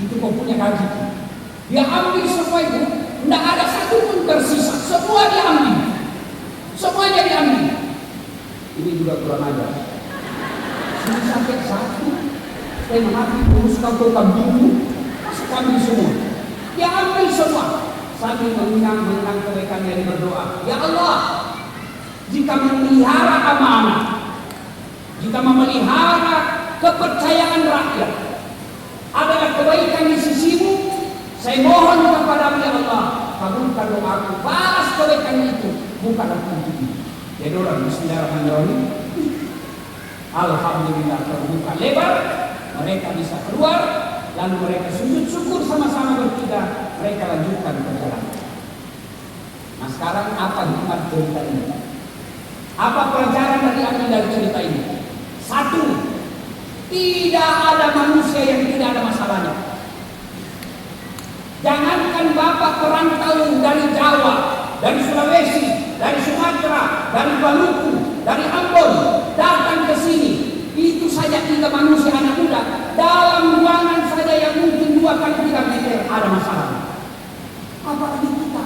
itu kau punya gaji. Dia ambil semua itu, tidak ada satu pun tersisa, semua diambil, semuanya diambil. Ini juga kurang ajar. Sudah sampai satu, saya mati terus kau kambing, masuk ambil semua. Dia ambil semua. Sambil mengingat kebaikannya dia berdoa, ya Allah, jika memelihara amanah, jika memelihara kepercayaan rakyat adalah kebaikan di sisimu, saya mohon kepada-Mu ya Allah, kabulkan doaku, balas kebaikan itu, bukanlah pintu. Jadi orang Bismillahirrahmanirrahim, alhamdulillah terbuka lebar, mereka bisa keluar, lalu mereka sujud syukur sama-sama bertiga, mereka lanjutkan perjalanan. Nah sekarang apa hikmat cerita ini? Apa pelajaran yang diambil dari cerita ini? Satu, tidak ada manusia yang tidak ada masalahnya. Jangankan Bapak perantau dari Jawa, dari Sulawesi, dari Sumatera, dari Maluku, dari Ambon, datang ke sini. Itu saja 3 manusia anak muda dalam ruangan saja yang mungkin 2 kali 3 meter ada masalah. Apalagi kita?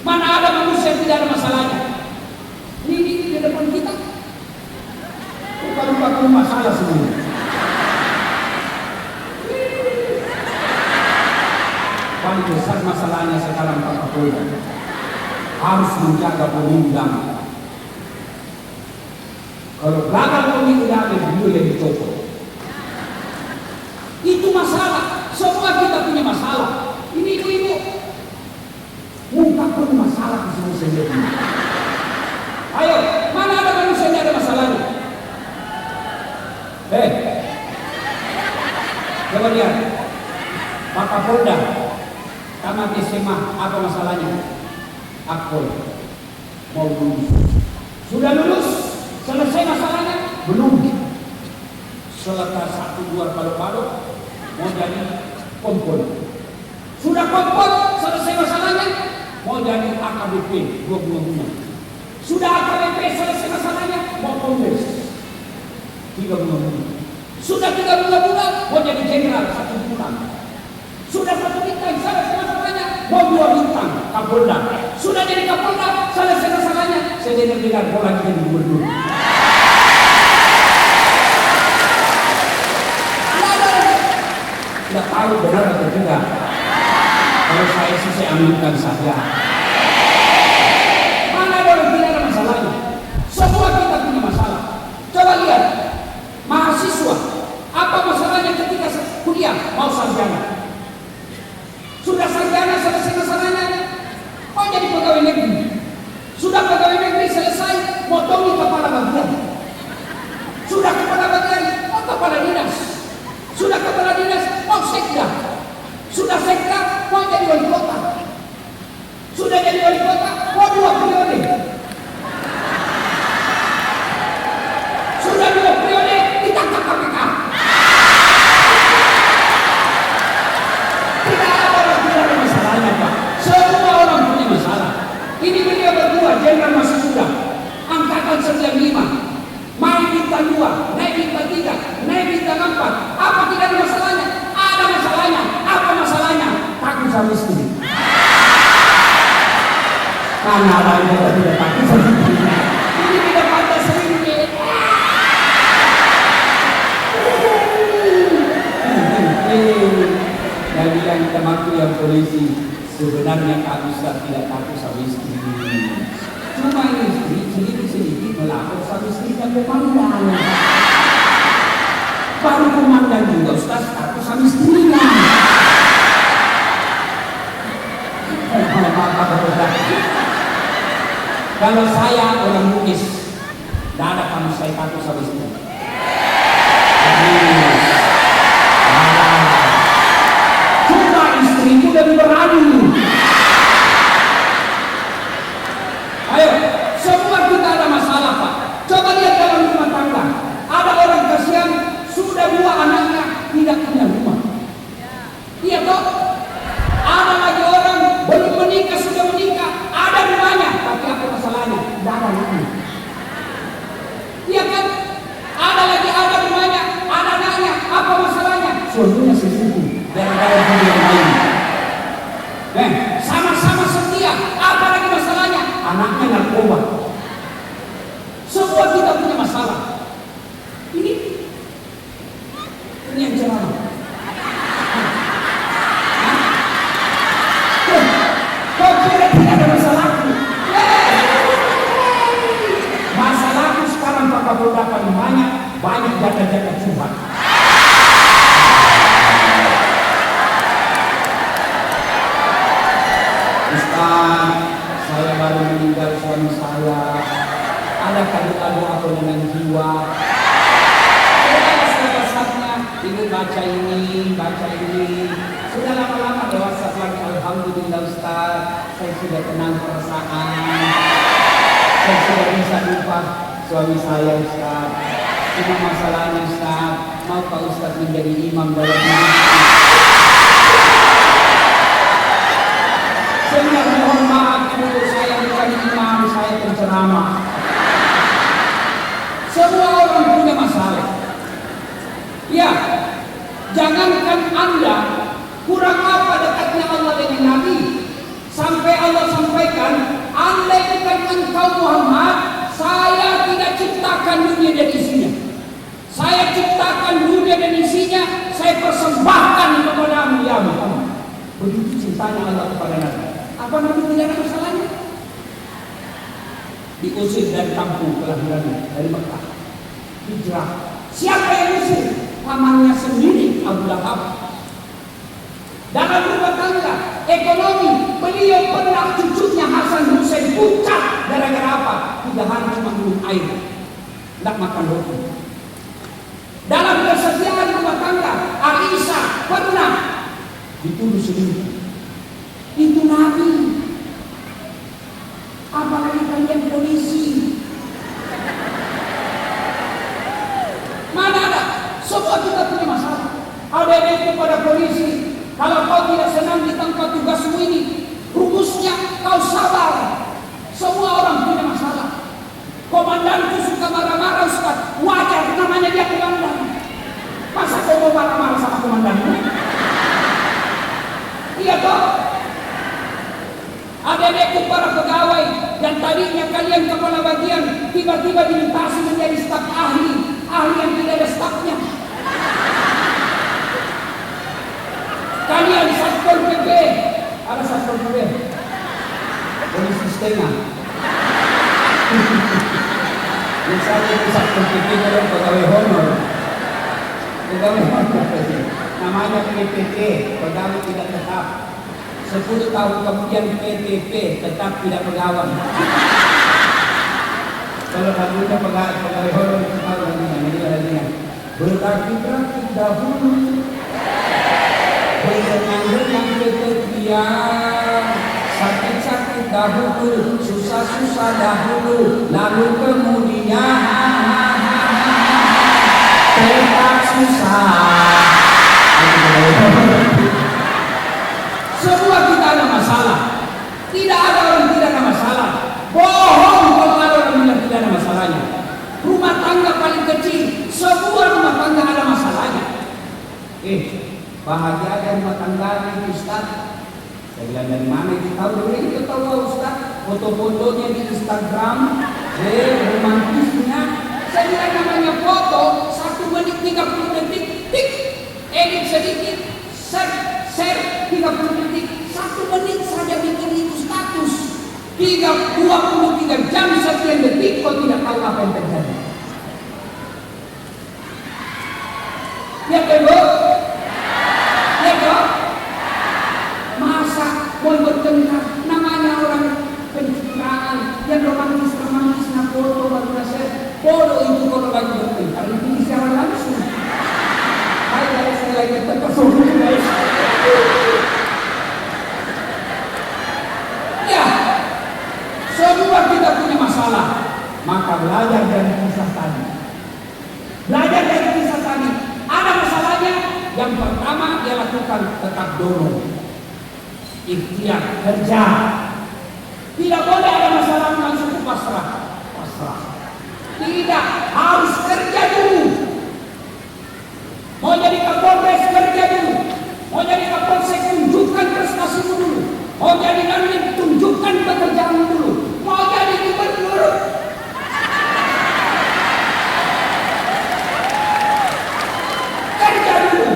Mana ada manusia yang tidak ada masalahnya? Ini di depan kita. Bukan masalah semua. Paling besar masalahnya sekarang Pak Kapolda harus menjaga pemilu damai. Kalau gagal pemilu damai, dia yang dicopot. Itu masalah. Semua kita punya masalah. Ini ibu-ibu ungkapkan masalah di semua sendiri. Ayo, mana ada manusia yang ada masalahnya? Coba lihat Pak Kapolda tamat SMA, apa masalahnya? Akpol mau lulus. Sudah lulus? Selesai masalahnya? Belum. Selesai 1-2 balok-balok mau jadi kompol. Sudah kompol, selesai masalahnya? Mau jadi AKBP 2 bulan. Sudah AKBP selesai masalahnya? Mau kongres 3 bulan. Sudah 3 bulan mau jadi jenderal 1 bulan. Sudah 1 bintang selesai masalahnya, mau 2 bintang Kapolda. Sudah jadi Kapolda selesai masalahnya, saya dengar bola jadi gubernur. Tidak tahu benar atau tidak. Kalau saya sih saya aminkan saja. Mana ada orang tidak ada masalahnya? Semua kita punya masalah. Coba lihat mahasiswa, apa masalahnya ketika kuliah mau sarjana? Sudah sarjana selesai masalahnya, mau jadi pegawai negeri. Sudah pegawai negeri selesai, mau tongi kepala bagian. Sudah kepala bagian, mau kepala dinas. Sudah kepala dinas, mau sekda. Sudah sekda, mau jadi wali kota. Sudah jadi wali kota, mau 2 periode. Sudah 2 periode, ditangkap KPK. Tidak ada orang tidak ada masalahnya, Pak. Semua orang punya masalah. Ini beliau berdua, jenderal masih muda, angkatan 95. Main bintang 2, naik bintang 3, naik bintang 4. Apa tidak ada masalahnya? Ada masalahnya. Apa masalahnya? Takut sama istri. Mana ada yang tidak takut sama istri? Ini tidak pantas sendiri. Jadi yang temanku yang polisi, sebenarnya Kak Ustaz tidak takut sama istri. Cuma istri sedikit-sedikit melapor sama istri dan berpandang. Baru komandan juga Ustaz takut sama istrinya. Kalau saya orang Bugis, tidak ada kamu saya takut sama istri. Cuma istriku lebih berani. Ayo, semua kita ada masalah, Pak. Coba lihat dalam rumah tangga. Ada orang kasihan sudah 2 anaknya tidak punya rumah. Iya toh? Ada lagi orang belum menikah sudah menikah, ada rumahnya, tapi apa masalahnya? Tidak ada anaknya. Iya kan? meninggal suami saya, ada kado-kado apa dengan jiwa. Saatnya ibu baca ini. Sudah lama-lama di WhatsApp lagi, alhamdulillah Ustaz, saya sudah tenang perasaan. Saya sudah bisa lupa suami saya Ustaz. Cuma masalahnya Ustaz, mau Pak Ustaz menjadi imam dalam hidup. Saya mohon maaf ibu, saya bukan imam, saya penceramah. Semua orang punya masalah. Ya, jangankan Anda, kurang apa dekatnya Allah dengan Nabi, sampai Allah sampaikan, andai bukan engkau Muhammad, saya tidak ciptakan dunia dan isinya. Saya ciptakan dunia dan isinya, saya persembahkan kepadamu ya Muhammad. Begitu cintanya Allah kepada Nabi. Apa Nabi tidak ada masalahnya? Diusir dari kampung kelahirannya, dari Mekah, hijrah. Siapa yang usir? Pamannya sendiri, Abu Lahab. Dalam rumah tangga, ekonomi, beliau pernah cucunya Hasan Hussein pucat gara-gara apa? 3 hari cuma minum air, tidak makan roti. Dalam kesetiaan rumah tangga, Aisyah pernah dituduh selingkuh. Itu Nabi. Apalagi kalian polisi. Mana ada? Semua kita punya masalah. Ada yang kepada polisi, kalau kau tidak senang di tempat tugasmu ini, rumusnya kau sabar. Semua orang punya masalah. Komandanku suka marah-marah Ustaz, wajar, namanya dia komandan. Masa kau mau marah-marah sama komandanmu? Iya toh? Ada para pegawai yang tadinya kalian kepala bagian tiba-tiba dilintasi menjadi staf ahli yang tidak ada stafnya. Kalian Satpol PP, ada Satpol PP, polisi setengah. Misalnya itu Satpol PP kalau pegawai honor, namanya PPT, pegawai tidak tetap. 10 tahun kemudian PTP, tetap tidak pegawai. Kalau dahulunya pegawai honor itu tahu nanti berkaki-kaki dahulu, berenang-renang ke tepian, sakit-sakit dahulu, susah-susah dahulu, lalu kemudian tetap susah. Semua kita ada masalah. Tidak ada orang tidak ada masalah. Bohong kalau ada orang bilang tidak ada masalahnya. Rumah tangga paling kecil, semua rumah tangga ada masalahnya. Bahagia ada rumah tangga itu Ustaz. Saya bilang dari mana itu tahu? Itu tahu Ustaz. Foto-fotonya di Instagram, romantisnya. Saya bilang namanya foto 1 menit 30 detik, tik, edit sedikit, share 30 detik, 1 menit saja bikin itu status. 23 jam sekian detik kau tidak tahu apa yang terjadi. Ya betul? Ya betul? Masa mau bertengkar namanya orang pencitraan yang romantis nah foto baru nasihat foto itu kalau lagi bertengkar itu secara langsung. Hai saya lagi bertengkar guys. Ya, semua kita punya masalah. Maka belajar dari kisah tadi. Belajar dari kisah tadi. Ada masalahnya. Yang pertama dia lakukan tetap dorong, ikhtiar, kerja. Tidak boleh ada masalah langsung pasrah. Tidak, harus kerja dulu. Mau jadi Kapolres kerja dulu. Mau jadi Kapolsek tunjukkan prestasimu dulu. Mau jadi Dandim tunjukkan pekerjaanmu dulu. Mau jadi gubernur kerja dulu.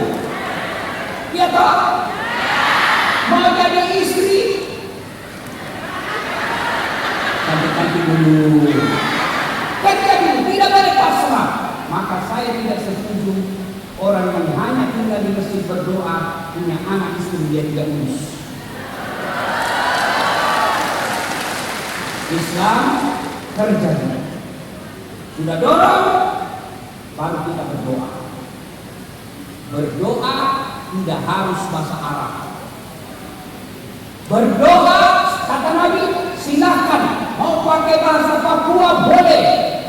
Ya toh? Mau jadi istri cantik-cantik dulu. Kerja dulu, tidak boleh pasrah. Maka saya tidak setuju orang yang hanya tinggal di masjid berdoa punya anak istri dia tidak urus. Islam terjadi. Sudah dorong, baru kita berdoa. Berdoa tidak harus bahasa Arab. Berdoa, kata Nabi, silahkan. Mau pakai bahasa Papua boleh,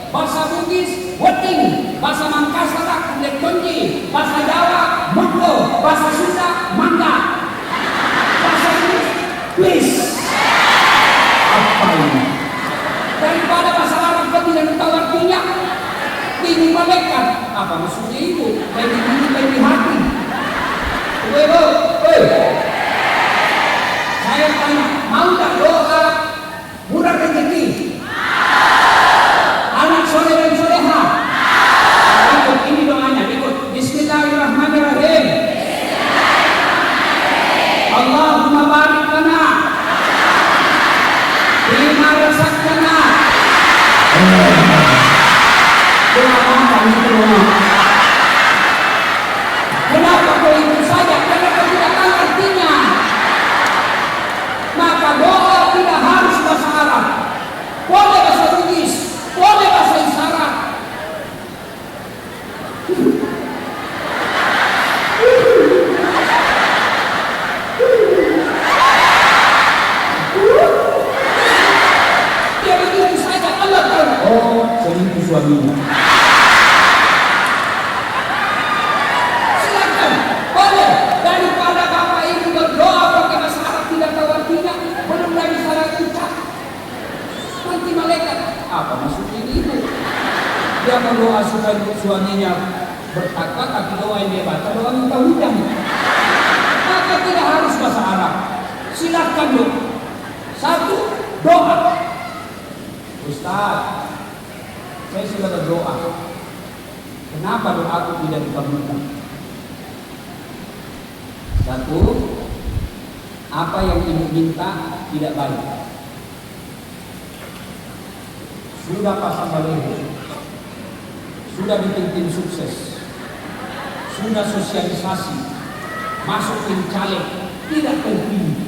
bahasa Bugis weting, bahasa Mangkasar Lekonji, bahasa Jawa monggo, bahasa Sunda mangga, bahasa Inggris please. Apa ini? Daripada bahasa Arab kau tidak tahu artinya, ini malaikat. Apa maksudnya itu? Lebih hati. Saya tanya, mau tak doa murah rezeki? Anak soleh dan soleha? Ikut ini doanya, ikut. Bismillahirrahmanirrahim. Allahumma barik lana bima razaqtana. Kenapa kau itu saja? Karena kau tidak tahu artinya. Maka doa tidak harus bahasa Arab, boleh bahasa Bugis, boleh bahasa isyarat. Dia begitu saja, Allah tahu. Oh, selingkuh suaminya. Silakan, boleh. Daripada bapak ibu berdoa pakai bahasa Arab tidak tahu artinya, belum lagi salah ucap. Nanti malaikat, apa maksudnya itu? Dia berdoa supaya suaminya bertakwa, tapi doa yang dia baca doa minta hujan. Maka tidak harus bahasa Arab. Silakan dong. Satu, doa. Ustaz, saya sudah berdoa. Kenapa doaku tidak dikabulkan? Satu, apa yang ibu minta tidak baik. Sudah pasang baliho, sudah bikin tim sukses, sudah sosialisasi, masuk tim caleg, tidak terpilih.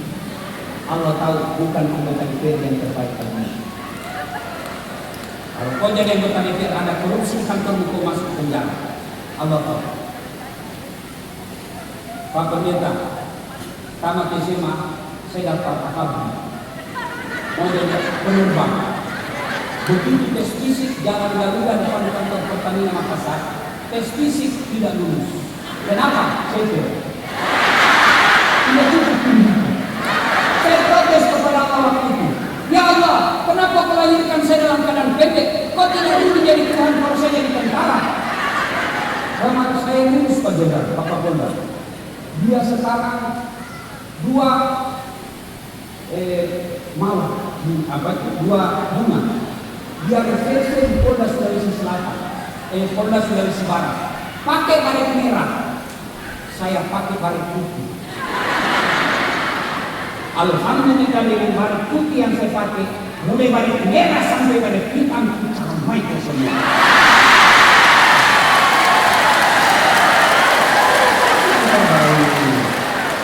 Allah tahu bukan anggota DPR yang terbaik lagi. Kalau kau jadi anggota DPR ada korupsi, kantor kau masuk penjara. Allah tahu. Pak Pendeta, tamat SMA, saya dapat akabri. Mau jadi penerbang. Begitu tes fisik jalan Garuda depan kantor Pertamina Makassar, tes fisik tidak lulus. Kenapa? Saya kira tidak cukup tinggi. Saya protes kepada Allah waktu itu. Ya Allah, kenapa kau lahirkan saya dalam keadaan pendek? Kau tidak ingin menjadi Tuhan kalau saya jadi tentara. Karena saya lulus Pak Jenderal, Pak Kapolda. Dia sekarang dua bunga. Dia reserse di Polda Sulawesi Selatan, Polda Sulawesi Barat. Pakai baret merah, saya pakai baret putih. Alhamdulillah dengan baret putih yang saya pakai, mulai baret merah sampai baret hitam, ramai semua.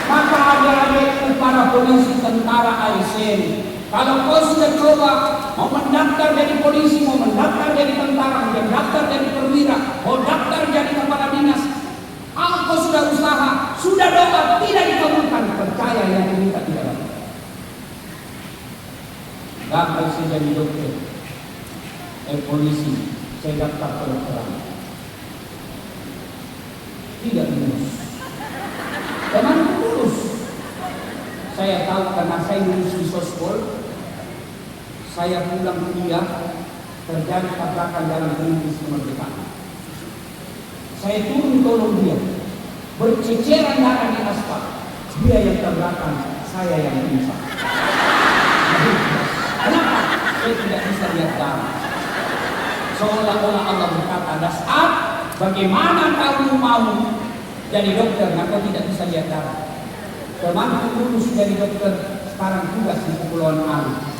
Maka adik-adik para polisi, tentara, ASN, kalau kau sudah coba mau mendaftar jadi polisi, mau mendaftar jadi tentara, mau mendaftar jadi perwira, mau daftar jadi kepala dinas, kalau kau sudah usaha, sudah doa, tidak dikabulkan, percaya yang diminta tidak dapat. Gagal saya jadi dokter, polisi, saya daftar kedokteran, tidak lulus. Teman lulus. Saya tahu karena saya lulus di sospol. Saya pulang kuliah, terjadi tabrakan dalam perintis kemerdekaan. Saya turun tolong dia, berceceran darah di aspal. Dia yang tabrakan, saya yang pingsan. Kenapa? Saya tidak bisa lihat darah. Seolah-olah Allah berkata, "Dasar, bagaimana kamu mau jadi dokter, maka tidak bisa lihat darah." Temanku lulus jadi dokter, sekarang tugas di Kepulauan Aru.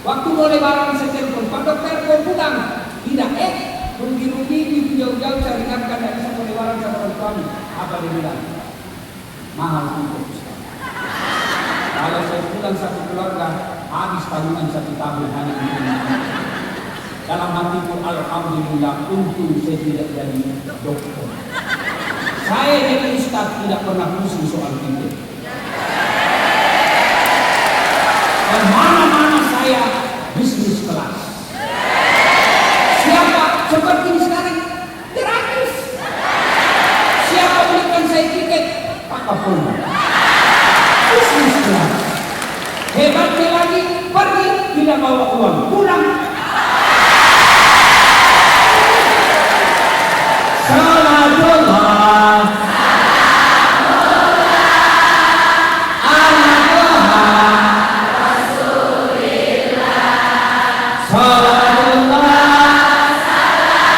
Waktu boleh barang saya telepon, "Pak dokter, kau pulang?" Tidak, rugi-rugi itu jauh-jauh saya dengarkan dari saya boleh barang sama orang tuanya. Apa dia bilang? Mahal untuk Ustaz. Kalau saya pulang satu keluarga, habis tanggungan 1 tahun hanya itu. Dalam hatiku, alhamdulillah, untung saya tidak jadi dokter. Saya jadi ustaz tidak pernah pusing soal fikih. Dan mana-mana saya bisnis kelas. Siapa seperti sekarang gratis. Siapa berikan saya tiket? Pak Kapolda. Bisnis kelas. Hebatnya lagi, pergi tidak bawa uang, pulang. Salatullah ala Tuhan Rasulillah. Salatullah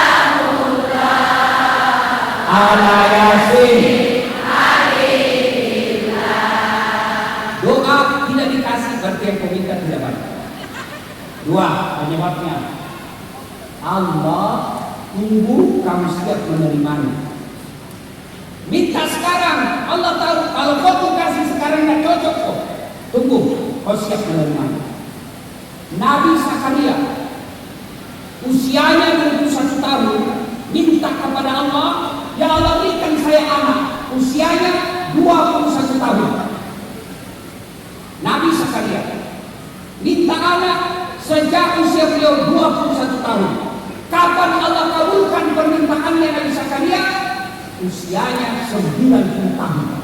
salamullah ala Yasin Habibillah. Doa tidak dikasih berarti yang kau minta tidak banyak. 2 penyebabnya, Allah tunggu kamu siap menerimanya. Minta sekarang, Allah tahu kalau kau tuh kasih sekarang tidak cocok kok. Tunggu, kau siap menerimanya. Nabi Zakaria usianya 21 tahun minta kepada Allah, ya Allah berikan saya anak. Usianya 21 tahun. Nabi Zakaria minta anak sejak usia beliau 21 tahun. Kapan Allah kabulkan permintaannya Nabi Zakaria? Usianya 90 tahun.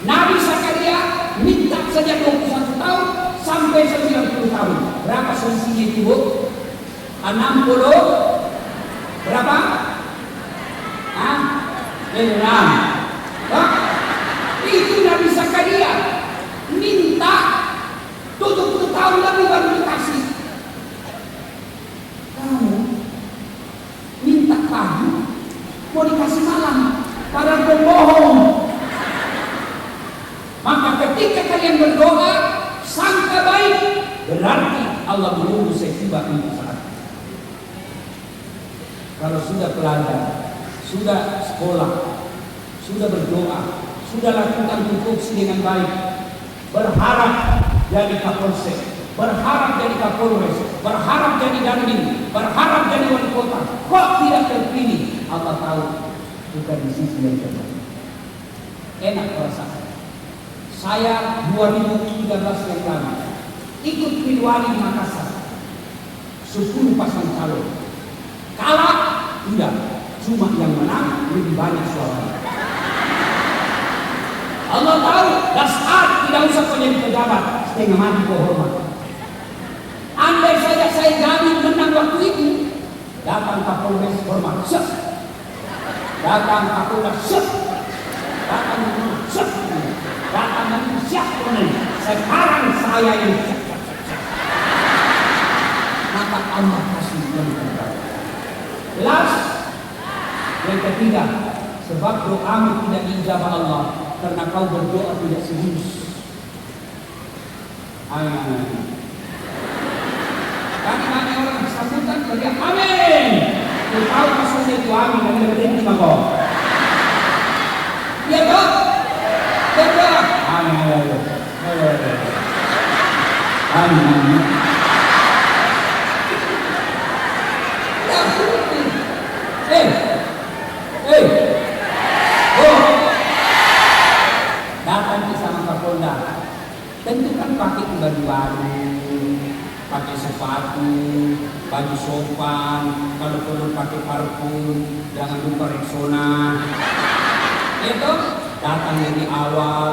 Nabi Zakaria minta sejak 21 tahun sampai 90 tahun. Berapa selisihnya itu, Bu? 60 berapa? 6. Itu Nabi Zakaria minta 70 tahun lebih baru dikasih. Kamu minta pagi mau dikasih malam, padahal bohong. Maka ketika kalian berdoa sangka baik, berarti Allah menunggu setiba ini saat. Kalau sudah pelajar, sudah sekolah, sudah berdoa, sudah lakukan tupoksi dengan baik, berharap jadi Kapolsek, berharap jadi Kapolres, berharap jadi Dandim, berharap jadi wali kota, kok tidak terpilih? Allah tahu bukan di sisi yang terbaik. Enak perasaan. Saya 2013 yang lalu ikut pilwali di Makassar, 10 pasang calon. Kalah tidak, cuma yang menang lebih banyak suaranya. Allah tahu, dasar tidak usah kau jadi pejabat, setengah mati kau hormat. Andai saja saya jamin menang waktu itu, datang Kapolres hormat, set. Datang Kapolda, set. Datang Kapolda, set. Datang Kapolda, siap menang. Sekarang saya yang set. Maka Allah kasih yang terbaik. Last, yang ketiga, sebab doamu tidak diijabah Allah karena kau berdoa tidak serius. Karena banyak orang sambutan teriak amin. Kau tahu maksudnya itu amin dan tidak berhenti kau. Ya toh? Berdoa. Amin. Amin. Datang ke sama Kapolda, tentu kan pakai baju baru, pakai sepatu, baju sopan, kalau perlu pakai parfum, jangan lupa Rexona. Itu datang dari awal,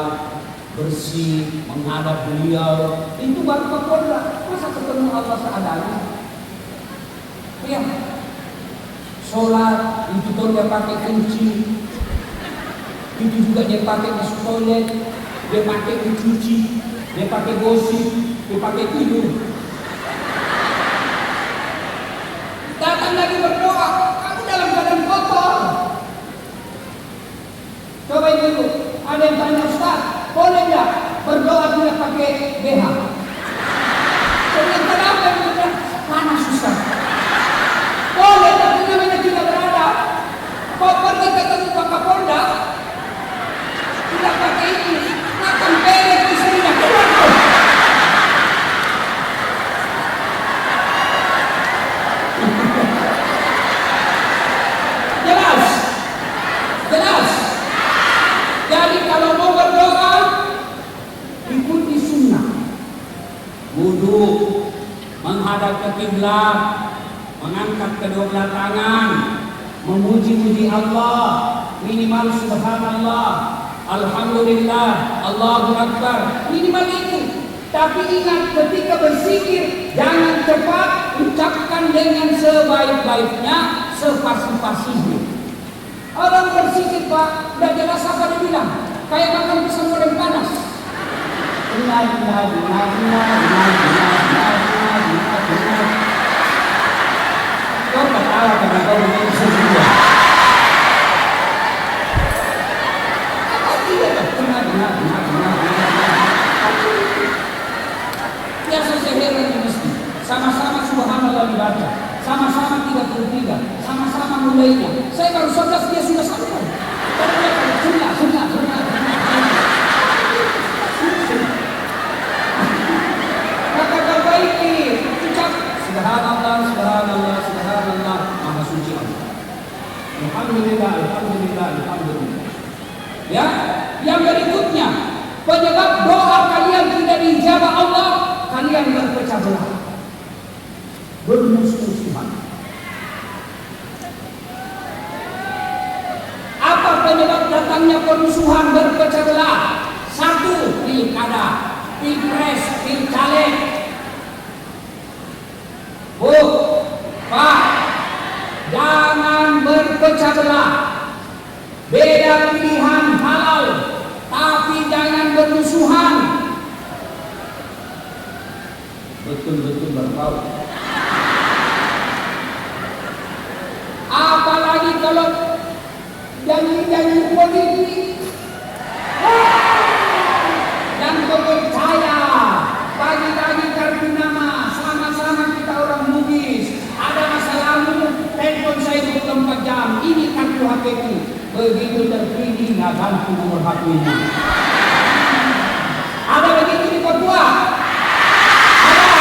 bersih, menghadap beliau, itu baru Kapolda. Masa ketemu Allah seadanya? Ya. Sholat, itu pun dia pakai kunci, itu juga dia pakai masuk toilet, dia pakai mencuci, dia pakai gosip, dia pakai tidur. Datang lagi berdoa, kamu dalam keadaan kotor. Coba itu, ada yang tanya Ustaz, boleh nggak berdoa tidak pakai BH? Ternyata apa yang bilang panas Ustaz? Boleh, tapi namanya tidak beradab. Kau pergi ketemu Pak Kapolda, tidak pakai ini, akan pelek istrinya keluar kau. wudhu, menghadap ke kiblat, mengangkat kedua belah tangan, memuji-muji Allah, minimal subhanallah, alhamdulillah, Allahu Akbar, minimal itu. Tapi ingat, ketika berzikir jangan cepat, ucapkan dengan sebaik-baiknya, sepasi-pasinya. Orang berzikir Pak, udah jelas apa dia bilang, kayak makan pisang goreng panas. Kau ketawa karena kau begitu semua. Biasa saya heran di masjid, sama-sama subhanallah dibaca, sama-sama 33, sama-sama mulainya. Saya baru 11 dia sudah sampai. Sunnah. Maka perbaiki, ucap subhanallah, maha suci Allah. Alhamdulillah. Ya, yang berikutnya, penyebab doa kalian tidak dijawab Allah, kalian berpecah belah, bermusuh-musuhan. Apa penyebab datangnya permusuhan, berpecah belah? Satu, pilkada, pilpres, pilcaleg. Bu, Pak, jangan berpecah belah. Beda pilihan halal, tapi jangan bermusuhan. Betul-betul berbau. Apalagi kalau janji-janji politik. Dan kau percaya, pagi-pagi kartu nama, sama-sama kita orang Bugis. Ada masalahmu, telepon saya 24 jam. Ini kartu HP-ku. Begitu terpilih, nggak ganti nomor HP-nya. Ada begitu di Papua? Ada.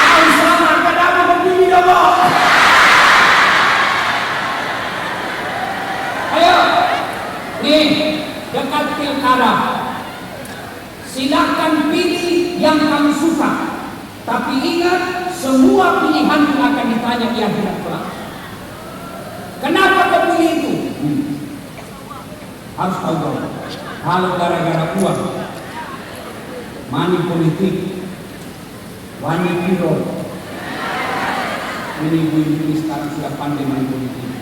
Kau sama kenapa begini dong? Ayo, nih dekat pilkada. Silakan pilih yang kamu suka. Tapi ingat, semua pilihan akan ditanya di akhirat kelak. Kenapa kau pilih itu? Harus tahu. Kalau gara-gara uang, money politik, money hero. Ini ibu-ibu sekarang sudah pandai money politik.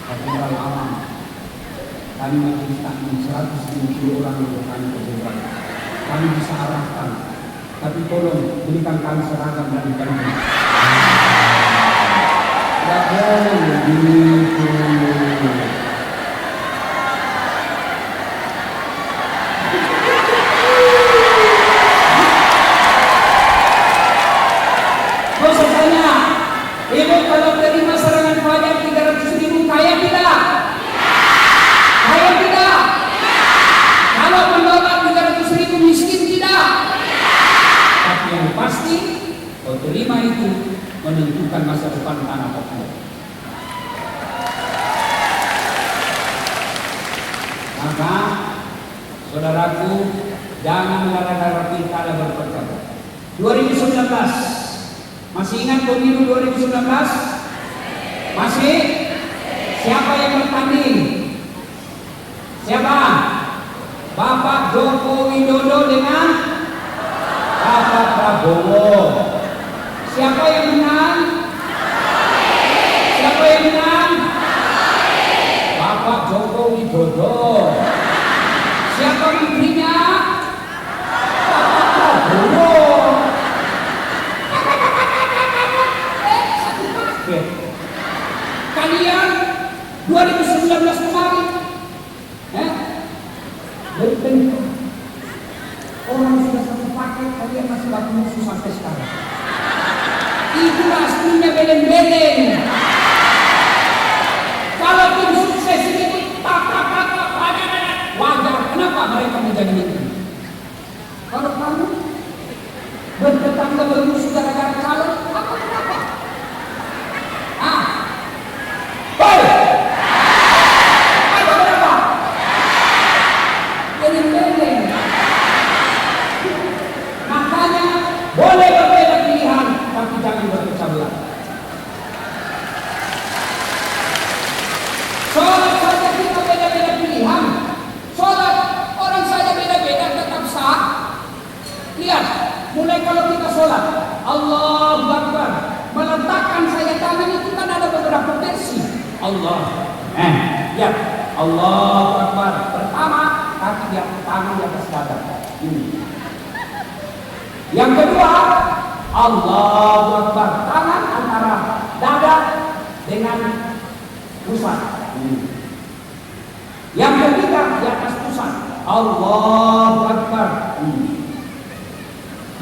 Kapital alam. Kami majelis taklim 150 orang yang bertanya ke kami bisa arahkan. Tapi tolong berikan kami seragam dari kami. Tidak boleh begitu. Kau tanya, ibu kalau terima serangan pajak 300.000 kaya tidak? Kaya tidak? Kalau mendapat 300.000 miskin tidak? Tapi yang pasti kau terima itu menentukan masa depan tanah Papua. Maka saudaraku, jangan gara-gara pilkada berperkara. 2019 masih ingat pemilu 2019? Masih? Siapa yang bertanding? Siapa? Bapak Joko Widodo dengan Bapak Prabowo. Siapa yang menang? Siapa yang menang? Bapak Joko Widodo. Siapa menterinya? Bapak Prabowo. Kalian 2019 kemarin, berbentuk orang sudah satu paket, kalian masih gak musuh sampai sekarang. Itu aslinya beleng-beleng. Kalau tim sukses ini wajar. Kenapa mereka menjadi menteri? Kalau kamu bertetangga bermusuh gara-gara calon, apa kenapa? Apa kenapa? Beleng-beleng. Sholat saja kita beda-beda pilihan. Sholat orang saja beda-beda tetap sah. Lihat, mulai kalau kita sholat, Allahu Akbar, meletakkan saja tangan itu kan ada beberapa versi. Allah, lihat, Allahu Akbar. Pertama, kaki di atas, tangan di atas dada. Ini. Yang kedua, Allahu Akbar, tangan antara dada dengan pusat. Yang ketiga di atas pusat, Allahu Akbar.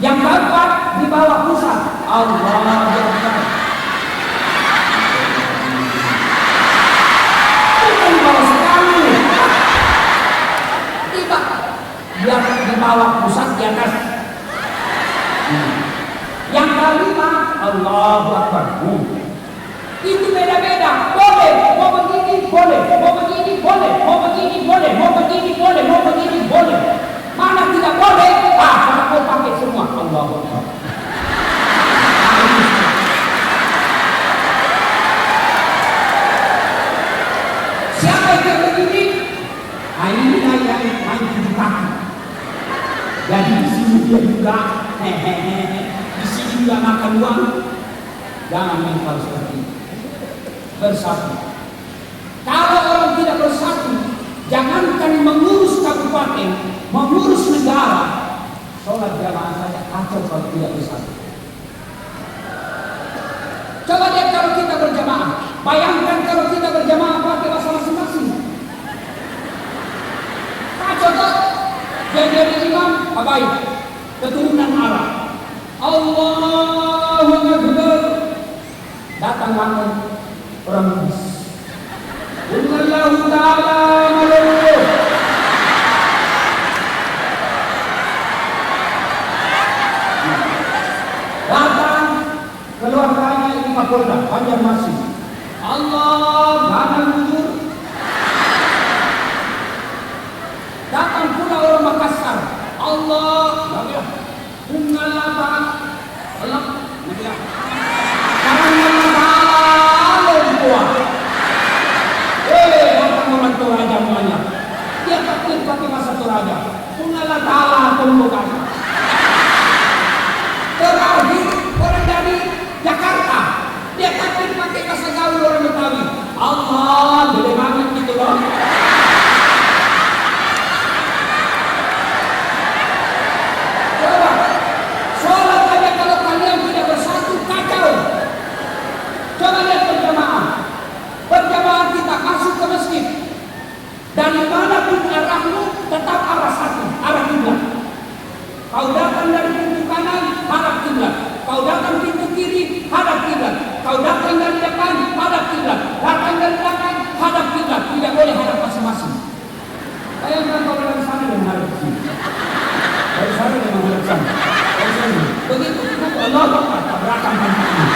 Yang keempat di bawah pusat, Allahu Akbar. Bukan di bawah sekali. Di bawah pusat di atas. Yang kelima, Allahu Akbar. Itu beda-beda. Boleh, mau begini boleh, mau begini boleh, mau begini boleh, mau begini boleh, mau begini boleh. Mana tidak boleh? Kalau kau pakai semua, Allahu Akbar. Siapa yang begini? Ini yang main tujuh kaki. Jadi di sini dia juga di sini juga makan uang. Jangan mental seperti itu. Bersatu. Kalau orang tidak bersatu, jangankan mengurus kabupaten, mengurus negara, sholat jamaah saja kacau kalau tidak bersatu. Coba lihat kalau kita berjamaah. Bayangkan kalau kita berjamaah pakai bahasa masing-masing. Kacau tak? Jadi imam baik, keturunan Arab. Allahu Akbar. Datang mana orang Bugis. Allahu Ta'ala malu. Datang keluarganya ini Kapolda Banjarmasin. Allah mana jujur. Datang pula orang Makassar. Allah Bungalata Allah datang orang Toraja mulanya. Dia takut pakai masa Toraja. Bungalata Allah tumbukan. Terakhir orang dari Jakarta. Dia takut pakai bahasa gaul orang Betawi. Allah gede banget gitu loh. Coba lihat berjamaah kita masuk ke masjid. Dari manapun arahmu tetap arah satu, arah kiblat. Kau datang dari pintu kanan, hadap kiblat. Kau datang pintu kiri, hadap kiblat. Kau datang dari depan, hadap kiblat. Datang dari belakang, hadap kiblat. Tidak boleh hadap masing-masing. Bayangkan kau dari sana dan hadap sini. Dari sana dan hadap sana. Begitu kita Allah tabrakan pantangan.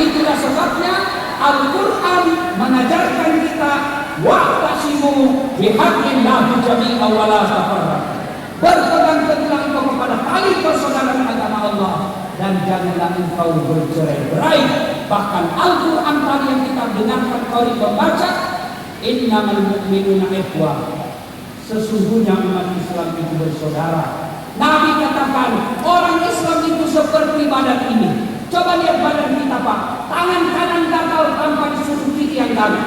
Itulah sebabnya Al-Quran mengajarkan kita wa'tasimu bihablillahi jami'an wa la tafarraqu. Berpegang teguhlah engkau kepada tali persaudaraan agama Allah dan janganlah engkau bercerai-berai. Bahkan Al-Quran tadi yang kita dengarkan kali membaca, innamal mu'minuna ikhwah. Sesungguhnya umat Islam itu bersaudara. Nabi katakan orang Islam itu seperti badan ini. Coba lihat badan kita Pak. Tangan kanan gatal tanpa disuruh kiri yang garuk.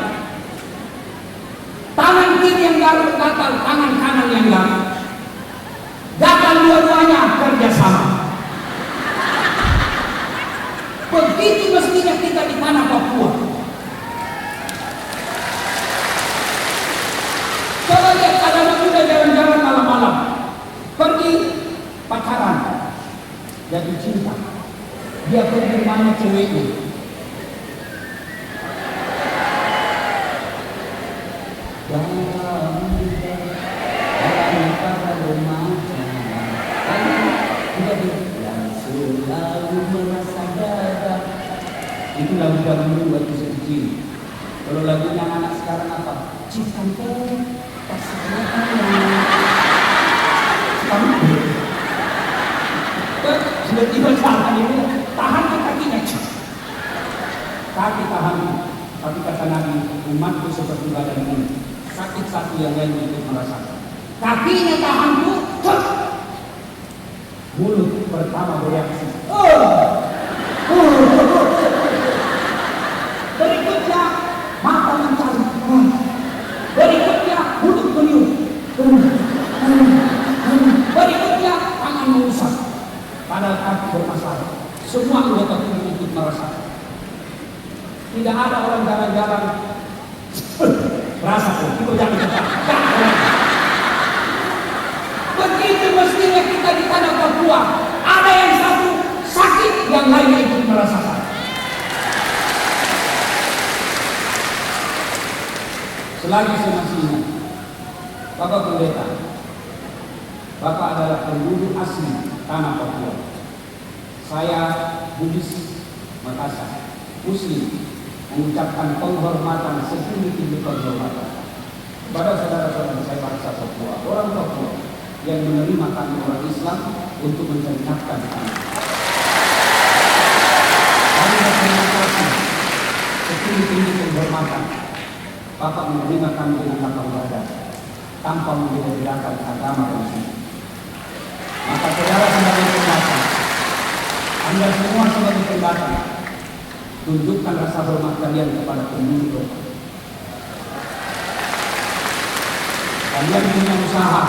Tangan kiri yang garuk gatal, tangan kanan yang garuk. Gatal dua-duanya kerjasama. Begitu mestinya kita di tanah Papua. Coba lihat ada anak muda jalan-jalan malam-malam. Pergi pacaran. Jadi cinta. Dia pergi mana ceweknya. Itu lagu dahulu waktu saya kecil. Kalau lagunya anak sekarang apa? Cinta tiba-tiba tangan ini tahan ke kakinya, kaki tahan, kata Nabi, umatku seperti badan ini, sakit satu yang lain ikut merasakan. Kakinya tahan tuh, mulut pertama bereaksi. Berikutnya mata mencari. Berikutnya mulut meniup. Berikutnya tangan mengusap. Padahal kaki bermasalah. Semua anggota tubuh ikut merasakan. Tidak ada orang jalan-jalan rasa itu jangan cepat. Begitu mestinya kita di tanah Papua. Ada yang satu sakit, yang lainnya ikut merasakan. Selagi saya masih ingat, Bapak Pendeta, Bapak adalah penduduk asli tanah Papua. Saya Buddhis Makassar, Muslim, mengucapkan penghormatan setinggi-tinggi penghormatan kepada saudara-saudara saya bangsa Papua, orang Papua yang menerima kami orang Islam untuk mencari nafkah di tanah. Kami berterima kasih setinggi-tinggi penghormatan. Bapak menerima kami dengan lapang dada tanpa membeda-bedakan agama dan suku. Maka saudara sebagai pendatang, Anda semua sebagai pendatang, tunjukkan rasa hormat kalian kepada penduduk. Kalian punya usaha,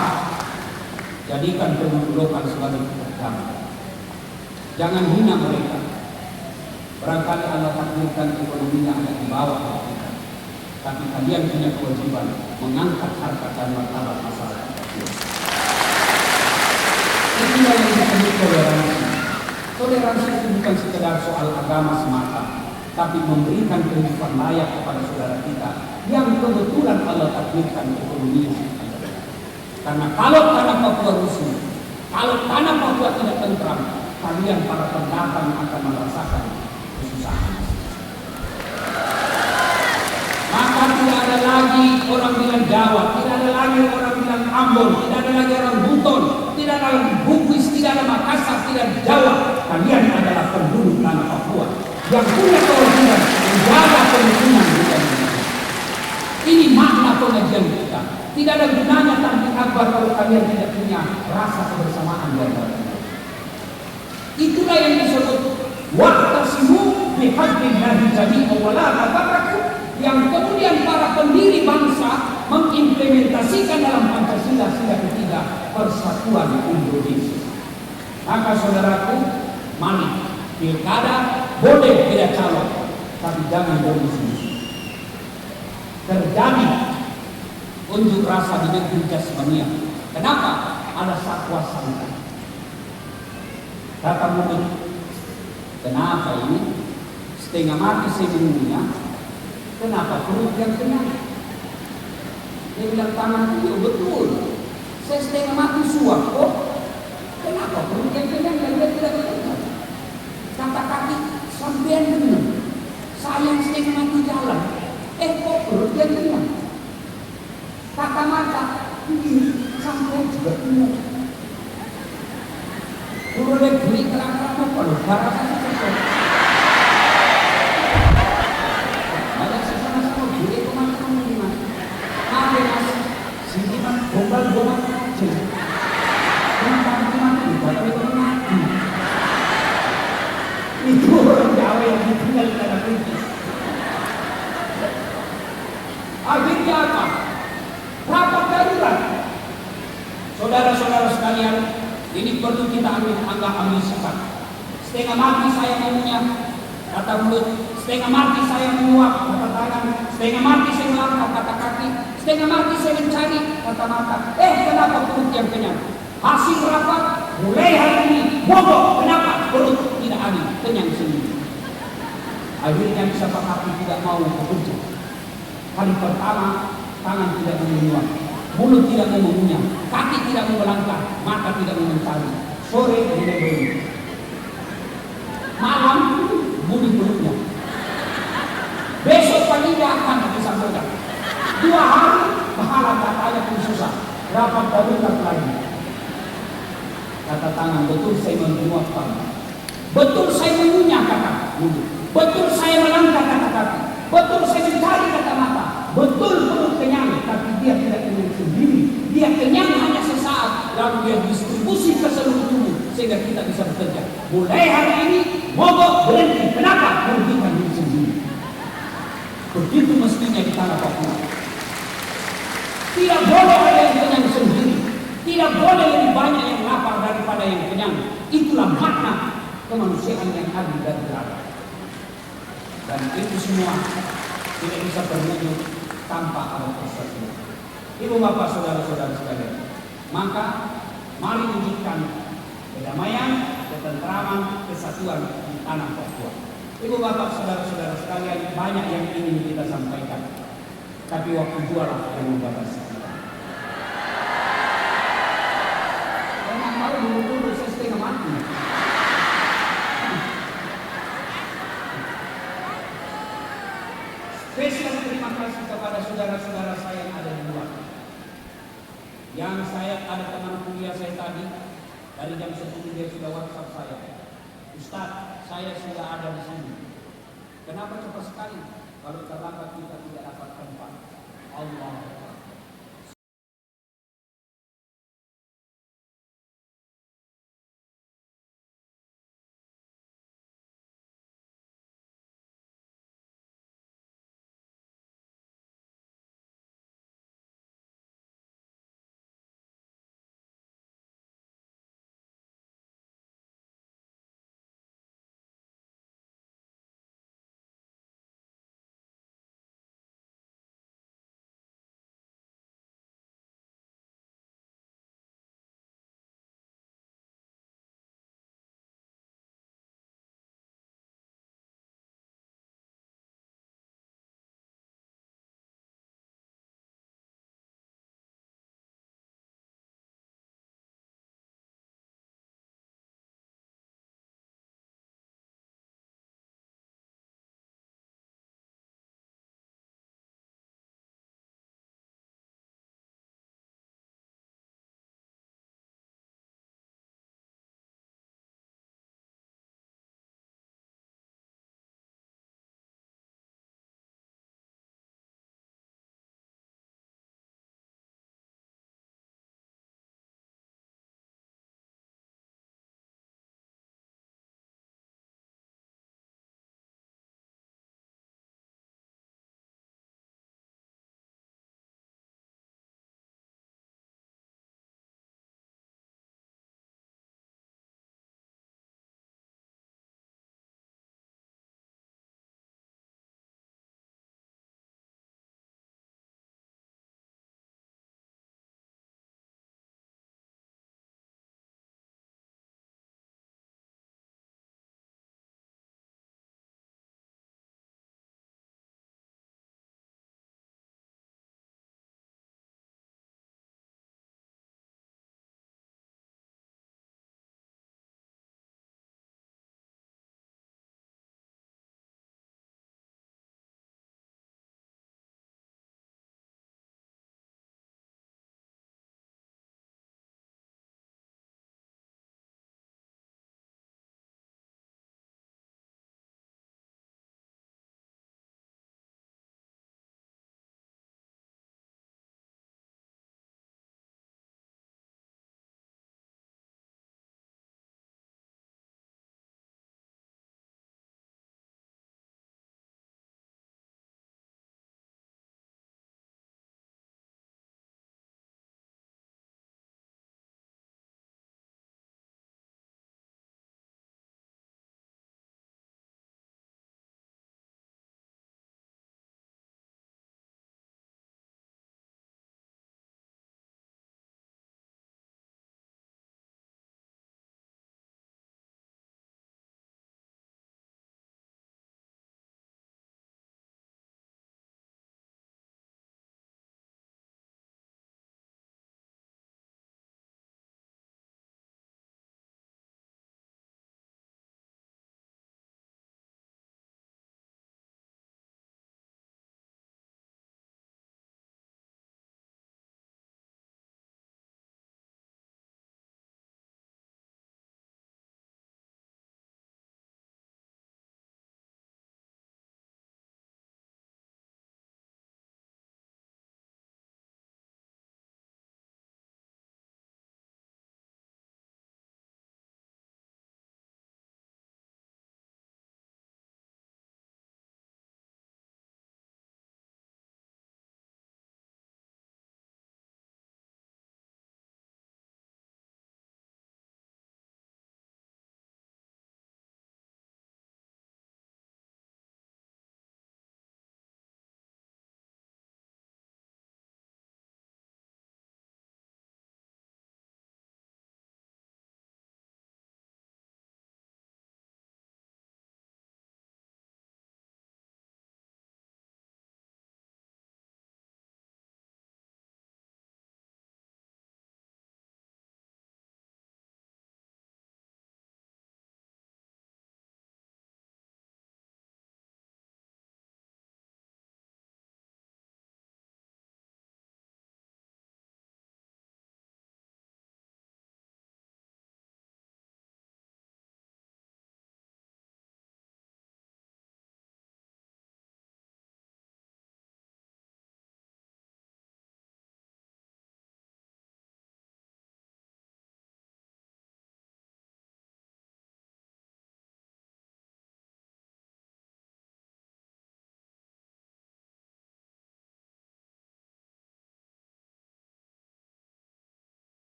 jadikan penduduk lokal sebagai pekerjaan. Jangan hina mereka. Barangkali Allah takdirkan ekonominya ada di bawah kita, tapi kalian punya kewajiban mengangkat harkat dan martabat masyarakat. Inilah yang disebut toleransi. Toleransi itu bukan sekedar soal agama semata, tapi memberikan kehidupan layak kepada saudara kita yang kebetulan Allah takdirkan ekonominya. Karena kalau tanah Papua rusuh, kalau tanah Papua tidak tentram, kalian para pendatang akan merasakan kesusahan. Maka tidak ada lagi orang bilang Jawa, tidak ada lagi orang bilang Ambon, tidak ada lagi orang Buton, tidak ada lagi Bugis, tidak ada Makassar, tidak ada Jawa. Kalian adalah penduduk tanah Papua yang punya kewajiban menjaga kerukunan kita. Ini makna pengajian kita. Tidak ada gunanya takbir akbar kalau kalian tidak punya rasa kebersamaan di antara kalian. Itulah yang disebut waqtasimu bihablillahi jami'an wa la tafarraqu, yang kemudian para pendiri bangsa mengimplementasikan dalam Pancasila sila ketiga, persatuan Indonesia. Maka saudaraku, mari pilkada boleh beda calon, tapi jangan bermusuh-musuh. Terjadi unjuk rasa di negeri jasmania. Kenapa? Ada satwa sangka. Kata murid, kenapa ini? Setengah mati sebenarnya. Kenapa perut yang kenyang? Dia bilang tangan itu betul. Saya setengah mati suap kok. Kenapa perut yang kenyang dan dia tidak kenyang? Kata kaki sampean benar. Saya yang setengah mati jalan. Kok perut yang kenyang? Kata mata, sampean juga kenyang. Kalau dia beli kerang-kerang apa loh? Barangnya sesuatu. Banyak sesama-sama beli kemana-mana gimana? Ada mas, sini mas, gombal-gombal aja. Kemana-mana juga, tapi mati. Itu orang Jawa yang tinggal di tanah Bugis. Akhirnya apa? Rapat darurat. Saudara-saudara sekalian, ini perlu kita ambil sikap. Setengah mati saya maunya, kata mulut. Setengah mati saya menyuap, kata tangan. Setengah mati saya melangkah, kata kaki. Setengah mati saya mencari, kata mata. Kenapa perut yang kenyang? Hasil rapat mulai hari ini mogok. Kenapa? Perut tidak adil, kenyang sendiri. Akhirnya siapa kaki tidak mau bekerja. Kali pertama, tangan tidak mau menyuap, mulut tidak mau mengunyah, kaki tidak mau melangkah, mata tidak mau mencari. Sore mulai beri, malam bunyi perutnya. Besok pagi dia akan disampaikan. 2 hari pahala katanya pun susah. Rapat darurat lagi. Kata tangan, betul saya menyuapkan, betul saya mengunyah kata mulut, betul saya melangkah kata kaki, betul saya mencari sendiri. Dia kenyang hanya sesaat, lalu dia distribusi ke seluruh tubuh sehingga kita bisa bekerja. Mulai hari ini mogok berhenti. Kenapa? Merugikan diri sendiri. Begitu mestinya di tanah Papua. Tidak boleh ada yang kenyang sendiri. Tidak boleh lebih banyak yang lapar daripada yang kenyang. Itulah makna kemanusiaan yang adil dan beradab. Dan itu semua tidak bisa terwujud tanpa ada persatuan. Ibu bapak saudara-saudara sekalian, maka mari wujudkan kedamaian, ketentraman, kesatuan di tanah Papua. Ibu bapak saudara-saudara sekalian, banyak yang ingin kita sampaikan, tapi waktu jualah yang membatasi kita. Karena mau dulu saya setengah mati. Spesial terima kasih kepada saudara-saudara saya yang ada di luar. Yang saya ada teman kuliah saya tadi, dari jam 10 dia sudah WhatsApp saya. Ustaz, saya sudah ada di sini. Kenapa cepat sekali? Kalau